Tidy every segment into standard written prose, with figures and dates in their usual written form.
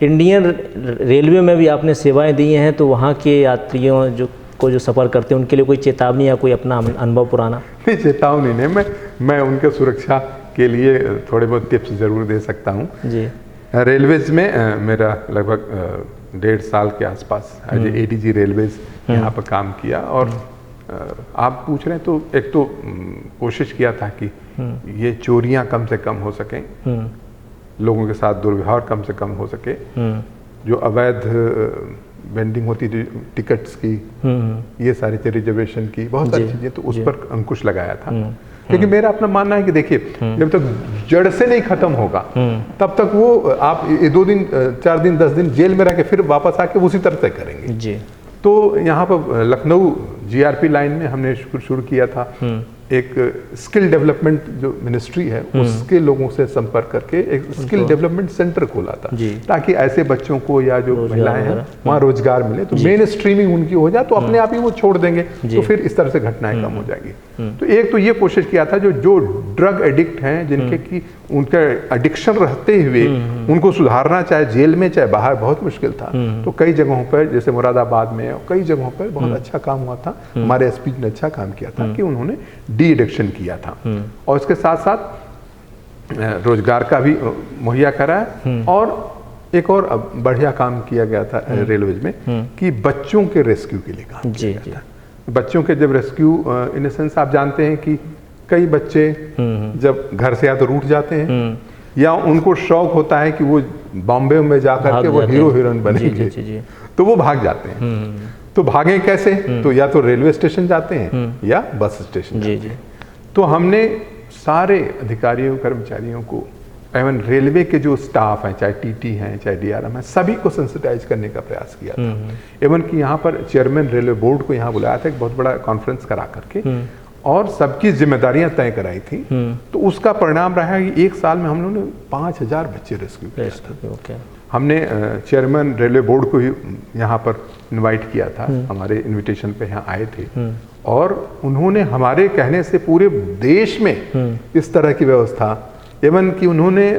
Indian railway में भी आपने सेवाएं दी हैं, तो वहाँ के यात्रियों जो सफ़र करते हैं उनके लिए कोई चेतावनी या कोई अपना अनुभव पुराना? नहीं, चेतावनी नहीं, मैं उनके सुरक्षा के लिए थोड़े बहुत टिप्स ज़रूर दे सकता हूँ जी। रेलवेज़ में मेरा लगभग 1.5 साल के आसपास एज ADG रेलवेज़ यहाँ पर काम किया। और आप पूछ रहे हैं तो एक तो कोशिश किया था कि ये चोरियाँ कम से कम हो सकें, लोगों के साथ दुर्व्यवहार कम से कम हो सके, जो अवैध वेंडिंग होती थी टिकट्स की, ये सारी रिजर्वेशन की बहुत सारी चीज़ें, तो उस पर अंकुश लगाया था। क्योंकि मेरा अपना मानना है कि देखिए, जब तक जड़ से नहीं खत्म होगा तब तक वो आप 2 दिन 4 दिन 10 दिन जेल में रह के फिर वापस आके उसी तरह से करेंगे जी। तो यहाँ पर लखनऊ GRP लाइन में हमने शुरू किया था एक स्किल डेवलपमेंट जो मिनिस्ट्री है उसके लोगों से संपर्क करके एक स्किल डेवलपमेंट सेंटर खोला था, ताकि ऐसे बच्चों को या जो महिलाएं हैं वहाँ रोजगार मिले, तो मेन स्ट्रीमिंग उनकी हो जाए, तो अपने आप ही वो छोड़ देंगे, तो फिर इस तरह से घटनाएं कम हो जाएगी। तो एक तो ये कोशिश किया था जो ड्रग एडिक्ट हैं, जिनके की उनका एडिक्शन रहते हुए उनको सुधारना, चाहे जेल में चाहे बाहर, बहुत मुश्किल था। तो कई जगहों पर जैसे मुरादाबाद में और कई जगहों पर बहुत अच्छा काम हुआ था। हमारे SP ने अच्छा काम किया था कि उन्होंने डी एडिक्शन किया था, और इसके साथ साथ रोजगार का भी मुहैया कराया। और एक और बढ़िया काम किया गया था रेलवेज में कि बच्चों के रेस्क्यू के लिए काम किया गया था। बच्चों के जब रेस्क्यू इन द सेंस, आप जानते हैं कि कई बच्चे जब घर से या तो रूठ जाते हैं या उनको शौक होता है कि वो बॉम्बे में जाकर के वो हीरो हीरोइन बनेंगे, तो वो भाग जाते हैं। तो भागें कैसे? तो या तो रेलवे स्टेशन जाते हैं या बस स्टेशन जाते हैं। तो हमने सारे अधिकारियों कर्मचारियों को, एवं रेलवे के जो स्टाफ हैं, चाहे TT हैं चाहे DRM हैं, सभी को सेंसिटाइज करने का प्रयास किया था। एवं कि यहाँ पर चेयरमैन रेलवे बोर्ड को यहाँ बुलाया था, एक बहुत बड़ा कॉन्फ्रेंस करा करके, और सबकी जिम्मेदारियां तय कराई थी। तो उसका परिणाम रहा है कि 1 साल में हम लोगों ने 5000 बच्चे रेस्क्यू किया। हमने चेयरमैन रेलवे बोर्ड को ही यहाँ पर इनवाइट किया था, हमारे इनविटेशन पे यहाँ आए थे, और उन्होंने हमारे कहने से पूरे देश में इस तरह की व्यवस्था, एवं कि उन्होंने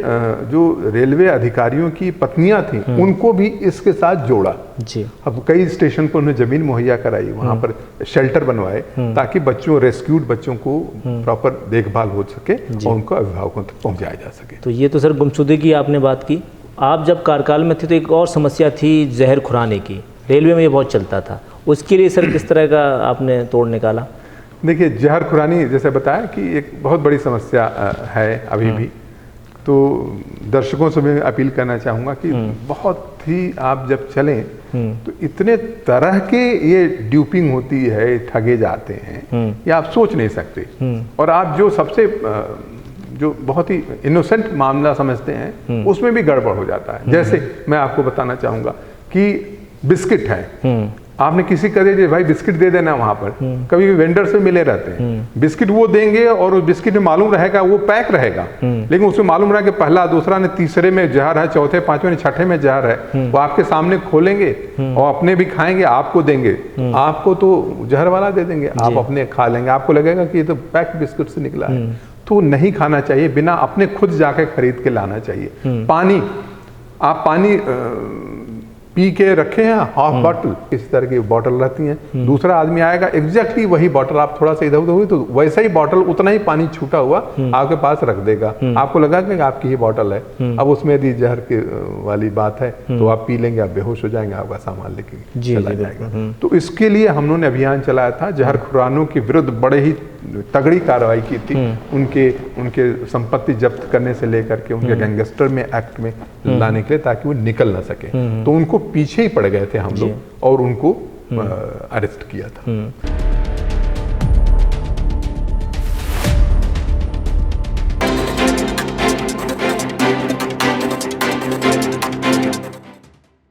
जो रेलवे अधिकारियों की पत्नियां थी उनको भी इसके साथ जोड़ा जी। अब कई स्टेशन पर उन्हें जमीन मुहैया कराई, वहाँ पर शेल्टर बनवाए, ताकि रेस्क्यूड बच्चों को प्रॉपर देखभाल हो सके और उनको अभिभावकों तक पहुँचाया जा सके। तो ये तो सर गुमशुदगी की आपने बात की। आप जब कार्यकाल में थे तो एक और समस्या थी जहर खुराने की, रेलवे में ये बहुत चलता था, उसके लिए सर किस तरह का आपने तोड़ निकाला? देखिए, जहर खुरानी जैसे बताया कि एक बहुत बड़ी समस्या है अभी भी। तो दर्शकों से मैं अपील करना चाहूँगा कि बहुत ही आप जब चलें तो इतने तरह के ये ड्यूपिंग होती है, ठगे जाते हैं, ये आप सोच नहीं सकते। और आप जो सबसे जो बहुत ही इनोसेंट मामला समझते हैं उसमें भी गड़बड़ हो जाता है। जैसे मैं आपको बताना चाहूँगा कि बिस्किट है, आपने किसी का दे दिया, भाई बिस्किट दे देना, वहां पर कभी भी वेंडर से मिले रहते हैं, बिस्किट वो देंगे और उस बिस्किट में मालूम रहेगा वो पैक रहेगा, लेकिन उसमें मालूम रहा कि पहला दूसरा ने तीसरे में जहर है, चौथे पांचवें छठे में जहर है, वो आपके सामने खोलेंगे और अपने भी खाएंगे, आपको देंगे, आपको तो जहर वाला दे देंगे, आप अपने खा लेंगे, आपको लगेगा कि ये तो पैक बिस्किट से निकला है। तो नहीं खाना चाहिए, बिना अपने खुद जाके खरीद के लाना चाहिए। पानी, आप पानी पी के रखे हैं हाफ बॉटल, इस तरह की बॉटल रहती हैं, दूसरा आदमी आएगा एग्जैक्टली वही बॉटल, आप थोड़ा सा इधर उधर हुई तो वैसा ही बॉटल, उतना ही पानी छूटा हुआ आपके पास रख देगा, आपको लगा कि आपकी ही बॉटल है। अब उसमें यदि जहर की वाली बात है तो आप पी लेंगे, आप बेहोश हो जाएंगे, आपका सामान लेके चला जाएगा। तो इसके लिए हम लोगों ने अभियान चलाया था, जहर खुरानों के विरुद्ध बड़े ही तगड़ी कार्रवाई की थी, उनके संपत्ति जब्त करने से लेकर के उनके गैंगस्टर में एक्ट में लाने के लिए, ताकि वो निकल ना सके। तो उनको पीछे ही पड़ गए थे हम लोग और उनको अरेस्ट किया था।